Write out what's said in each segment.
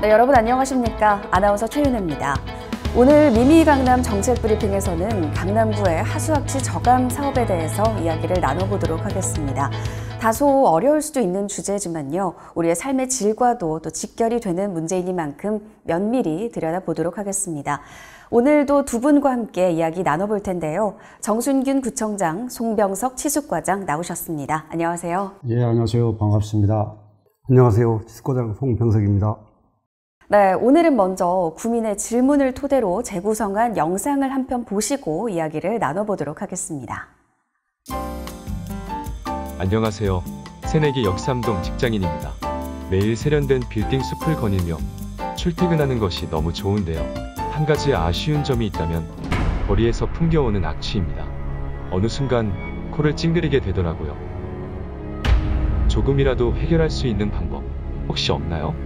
네, 여러분 안녕하십니까? 아나운서 최윤혜입니다. 오늘 미미 강남 정책 브리핑에서는 강남구의 하수학치 저감 사업에 대해서 이야기를 나눠보도록 하겠습니다. 다소 어려울 수도 있는 주제지만요. 우리의 삶의 질과도 또 직결이 되는 문제이니만큼 면밀히 들여다보도록 하겠습니다. 오늘도 두 분과 함께 이야기 나눠볼 텐데요. 정순균 구청장, 송병석 치숙과장 나오셨습니다. 안녕하세요. 예, 안녕하세요. 반갑습니다. 안녕하세요. 치숙과장 송병석입니다. 네, 오늘은 먼저 구민의 질문을 토대로 재구성한 영상을 한 편 보시고 이야기를 나눠보도록 하겠습니다. 안녕하세요. 새내기 역삼동 직장인입니다. 매일 세련된 빌딩 숲을 거닐며 출퇴근하는 것이 너무 좋은데요. 한 가지 아쉬운 점이 있다면 거리에서 풍겨오는 악취입니다. 어느 순간 코를 찡그리게 되더라고요. 조금이라도 해결할 수 있는 방법 혹시 없나요?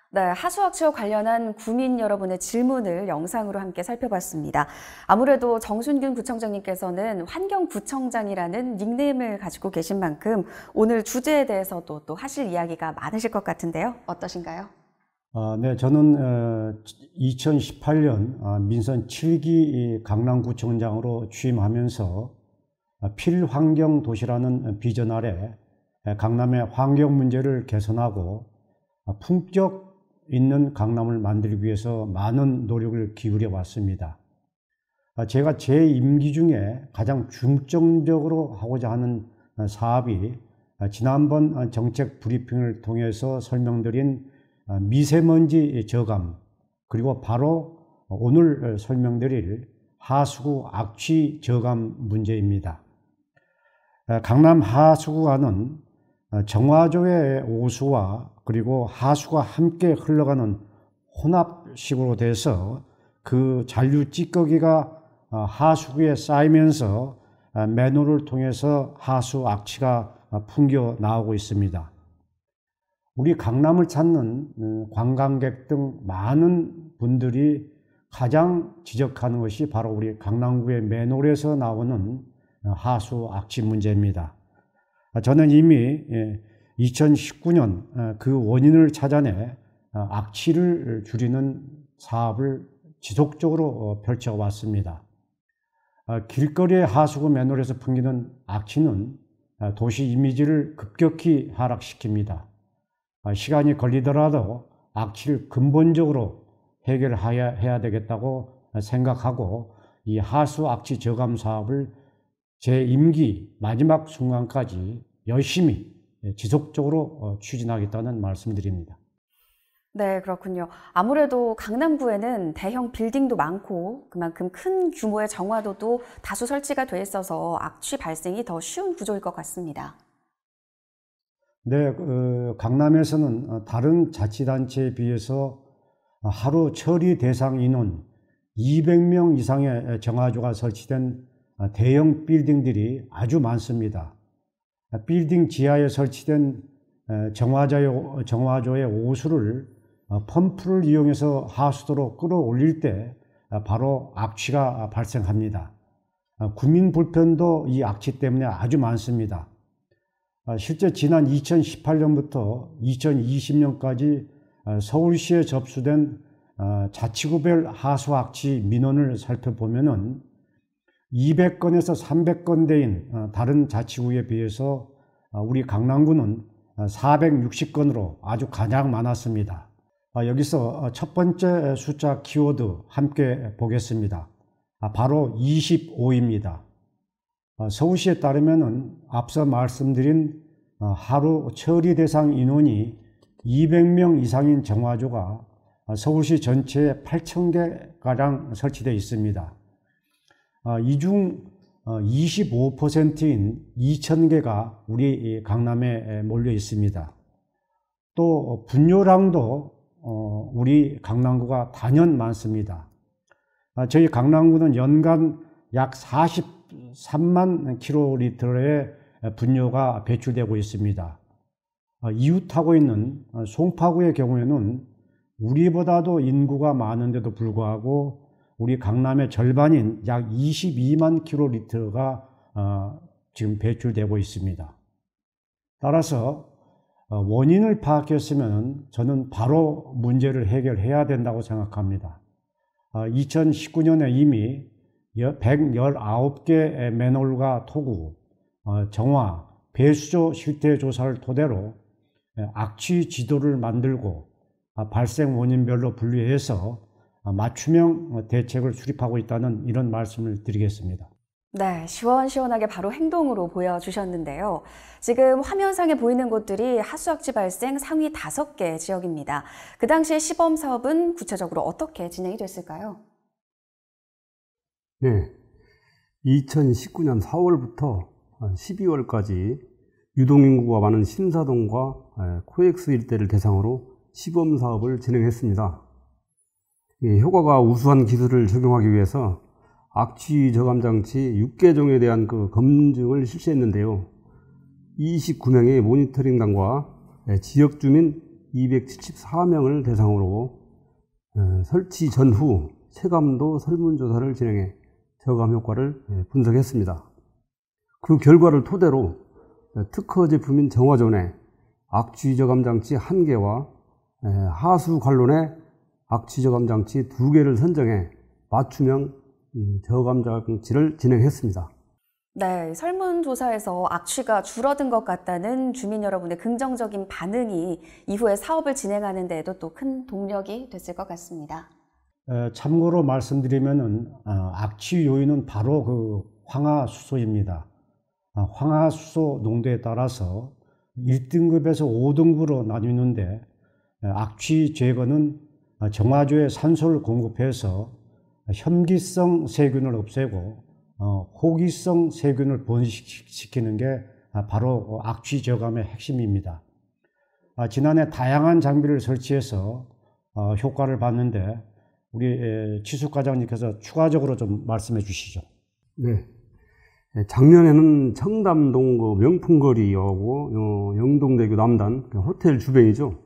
네, 하수학치와 관련한 구민 여러분의 질문을 영상으로 함께 살펴봤습니다. 아무래도 정순균 구청장님께서는 환경구청장이라는 닉네임을 가지고 계신 만큼 오늘 주제에 대해서도 또 하실 이야기가 많으실 것 같은데요. 어떠신가요? 네, 저는 2018년 민선 7기 강남구청장으로 취임하면서 필환경 도시라는 비전 아래 강남의 환경 문제를 개선하고 품격 있는 강남을 만들기 위해서 많은 노력을 기울여 왔습니다. 제가 제 임기 중에 가장 중점적으로 하고자 하는 사업이 지난번 정책 브리핑을 통해서 설명드린 미세먼지 저감, 그리고 바로 오늘 설명드릴 하수구 악취 저감 문제입니다. 강남 하수구안은 정화조의 오수와 그리고 하수가 함께 흘러가는 혼합식으로 돼서 그 잔류 찌꺼기가 하수구에 쌓이면서 맨홀을 통해서 하수 악취가 풍겨 나오고 있습니다. 우리 강남을 찾는 관광객 등 많은 분들이 가장 지적하는 것이 바로 우리 강남구의 맨홀에서 나오는 하수 악취 문제입니다. 저는 이미 2019년 그 원인을 찾아내 악취를 줄이는 사업을 지속적으로 펼쳐왔습니다. 길거리의 하수구 맨홀에서 풍기는 악취는 도시 이미지를 급격히 하락시킵니다. 시간이 걸리더라도 악취를 근본적으로 해결해야 되겠다고 생각하고 이 하수 악취 저감 사업을 제 임기 마지막 순간까지 열심히 지속적으로 추진하겠다는 말씀드립니다. 네, 그렇군요. 아무래도 강남구에는 대형 빌딩도 많고 그만큼 큰 규모의 정화도도 다수 설치가 돼 있어서 악취 발생이 더 쉬운 구조일 것 같습니다. 네, 강남에서는 다른 자치단체에 비해서 하루 처리 대상 인원 200명 이상의 정화조가 설치된 대형 빌딩들이 아주 많습니다. 빌딩 지하에 설치된 정화조의 오수를 펌프를 이용해서 하수도로 끌어올릴 때 바로 악취가 발생합니다. 구민 불편도 이 악취 때문에 아주 많습니다. 실제 지난 2018년부터 2020년까지 서울시에 접수된 자치구별 하수 악취 민원을 살펴보면은 200건에서 300건대인 다른 자치구에 비해서 우리 강남구는 460건으로 아주 가장 많았습니다. 여기서 첫 번째 숫자 키워드 함께 보겠습니다. 바로 25입니다. 서울시에 따르면 앞서 말씀드린 하루 처리 대상 인원이 200명 이상인 정화조가 서울시 전체에 8,000개가량 설치되어 있습니다. 이 중 25%인 2,000개가 우리 강남에 몰려 있습니다. 또 분뇨량도 우리 강남구가 단연 많습니다. 저희 강남구는 연간 약 43만 킬로리터의 분뇨가 배출되고 있습니다. 이웃하고 있는 송파구의 경우에는 우리보다도 인구가 많은데도 불구하고 우리 강남의 절반인 약 22만 킬로리터가 지금 배출되고 있습니다. 따라서 원인을 파악했으면 저는 바로 문제를 해결해야 된다고 생각합니다. 2019년에 이미 119개 맨홀과 토구, 정화, 배수조 실태 조사를 토대로 악취 지도를 만들고 발생 원인별로 분류해서 맞춤형 대책을 수립하고 있다는 이런 말씀을 드리겠습니다. 네, 시원시원하게 바로 행동으로 보여주셨는데요. 지금 화면상에 보이는 곳들이 하수악취 발생 상위 5개 지역입니다. 그 당시에 시범 사업은 구체적으로 어떻게 진행이 됐을까요? 네, 2019년 4월부터 12월까지 유동인구가 많은 신사동과 코엑스 일대를 대상으로 시범 사업을 진행했습니다. 효과가 우수한 기술을 적용하기 위해서 악취 저감 장치 6개종에 대한 검증을 실시했는데요. 29명의 모니터링단과 지역 주민 274명을 대상으로 설치 전후 체감도 설문조사를 진행해 저감 효과를 분석했습니다. 그 결과를 토대로 특허 제품인 정화존의 악취 저감 장치 1개와 하수 관론의 악취 저감 장치 2개를 선정해 맞춤형 저감 장치를 진행했습니다. 네, 설문조사에서 악취가 줄어든 것 같다는 주민 여러분의 긍정적인 반응이 이후에 사업을 진행하는 데에도 또 큰 동력이 됐을 것 같습니다. 참고로 말씀드리면은 악취 요인은 바로 황화수소입니다. 황화수소 농도에 따라서 1등급에서 5등급으로 나뉘는데 악취 제거는 정화조에 산소를 공급해서 혐기성 세균을 없애고 호기성 세균을 번식시키는 게 바로 악취 저감의 핵심입니다. 지난해 다양한 장비를 설치해서 효과를 봤는데 우리 지숙 과장님께서 추가적으로 좀 말씀해 주시죠. 네. 작년에는 청담동 명품거리하고 영동대교 남단 호텔 주변이죠.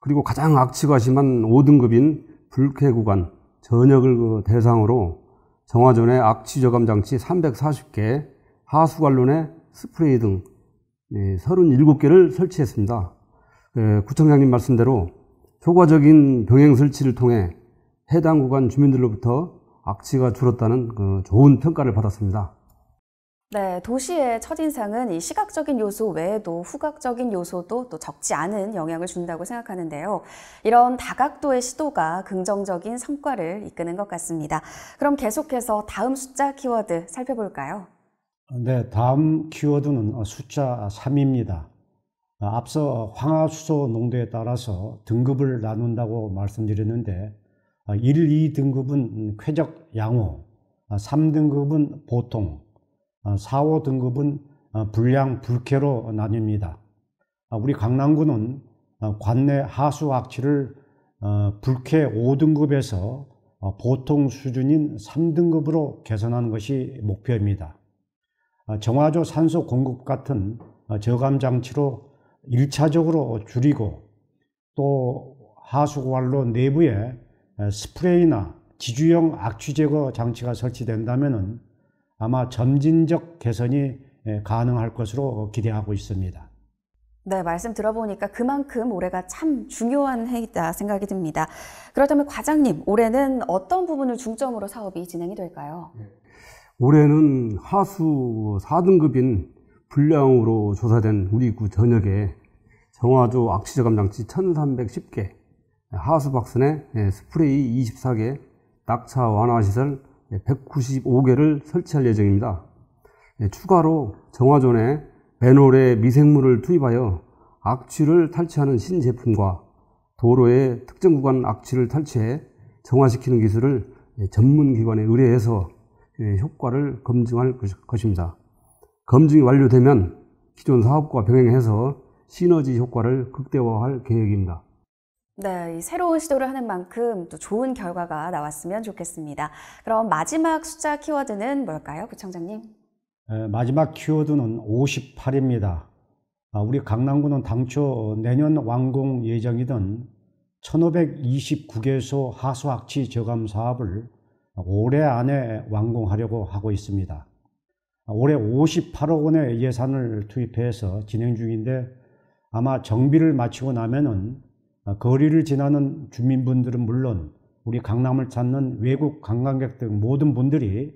그리고 가장 악취가 심한 5등급인 불쾌 구간 전역을 대상으로 정화존의 악취 저감 장치 340개, 하수관론의 스프레이 등 37개를 설치했습니다. 구청장님 말씀대로 효과적인 병행 설치를 통해 해당 구간 주민들로부터 악취가 줄었다는 좋은 평가를 받았습니다. 네, 도시의 첫인상은 이 시각적인 요소 외에도 후각적인 요소도 또 적지 않은 영향을 준다고 생각하는데요. 이런 다각도의 시도가 긍정적인 성과를 이끄는 것 같습니다. 그럼 계속해서 다음 숫자 키워드 살펴볼까요? 네, 다음 키워드는 숫자 3입니다. 앞서 황화수소 농도에 따라서 등급을 나눈다고 말씀드렸는데 1, 2등급은 쾌적 양호, 3등급은 보통, 4, 5등급은 불량 불쾌로 나뉩니다. 우리 강남구는 관내 하수 악취를 불쾌 5등급에서 보통 수준인 3등급으로 개선하는 것이 목표입니다. 정화조 산소 공급 같은 저감 장치로 1차적으로 줄이고 또 하수관로 내부에 스프레이나 지주형 악취 제거 장치가 설치된다면 아마 점진적 개선이 가능할 것으로 기대하고 있습니다. 네, 말씀 들어보니까 그만큼 올해가 참 중요한 해이다 생각이 듭니다. 그렇다면 과장님, 올해는 어떤 부분을 중점으로 사업이 진행이 될까요? 올해는 하수 4등급인 불량으로 조사된 우리 구 전역에 정화조 악취 저감 장치 1310개, 하수 박스내 스프레이 24개, 낙차 완화 시설 195개를 설치할 예정입니다. 추가로 정화존에 맨홀에 미생물을 투입하여 악취를 탈취하는 신제품과 도로의 특정 구간 악취를 탈취해 정화시키는 기술을 전문기관에 의뢰해서 효과를 검증할 것입니다. 검증이 완료되면 기존 사업과 병행해서 시너지 효과를 극대화할 계획입니다. 네, 이 새로운 시도를 하는 만큼 또 좋은 결과가 나왔으면 좋겠습니다. 그럼 마지막 숫자 키워드는 뭘까요, 부청장님? 마지막 키워드는 58입니다. 우리 강남구는 당초 내년 완공 예정이던 1529개소 하수악취 저감 사업을 올해 안에 완공하려고 하고 있습니다. 올해 58억 원의 예산을 투입해서 진행 중인데 아마 정비를 마치고 나면은 거리를 지나는 주민분들은 물론 우리 강남을 찾는 외국 관광객 등 모든 분들이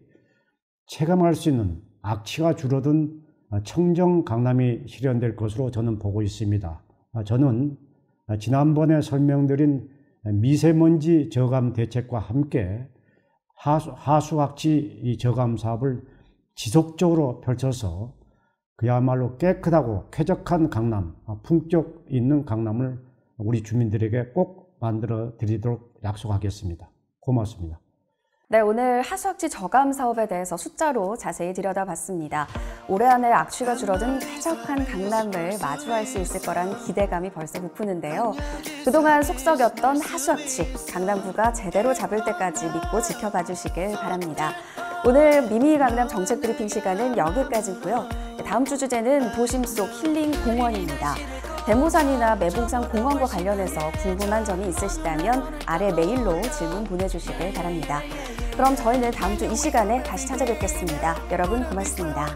체감할 수 있는 악취가 줄어든 청정 강남이 실현될 것으로 저는 보고 있습니다. 저는 지난번에 설명드린 미세먼지 저감 대책과 함께 하수학지 저감 사업을 지속적으로 펼쳐서 그야말로 깨끗하고 쾌적한 강남, 품격 있는 강남을 우리 주민들에게 꼭 만들어 드리도록 약속하겠습니다. 고맙습니다. 네, 오늘 하수학지 저감 사업에 대해서 숫자로 자세히 들여다봤습니다. 올해 안에 악취가 줄어든 쾌적한 강남을 마주할 수 있을 거란 기대감이 벌써 부푸는데요. 그동안 속썩였던 하수학지, 강남구가 제대로 잡을 때까지 믿고 지켜봐 주시길 바랍니다. 오늘 미미 강남 정책 브리핑 시간은 여기까지고요. 다음 주 주제는 도심 속 힐링 공원입니다. 대모산이나 매봉산 공원과 관련해서 궁금한 점이 있으시다면 아래 메일로 질문 보내주시길 바랍니다. 그럼 저희는 다음 주 이 시간에 다시 찾아뵙겠습니다. 여러분 고맙습니다.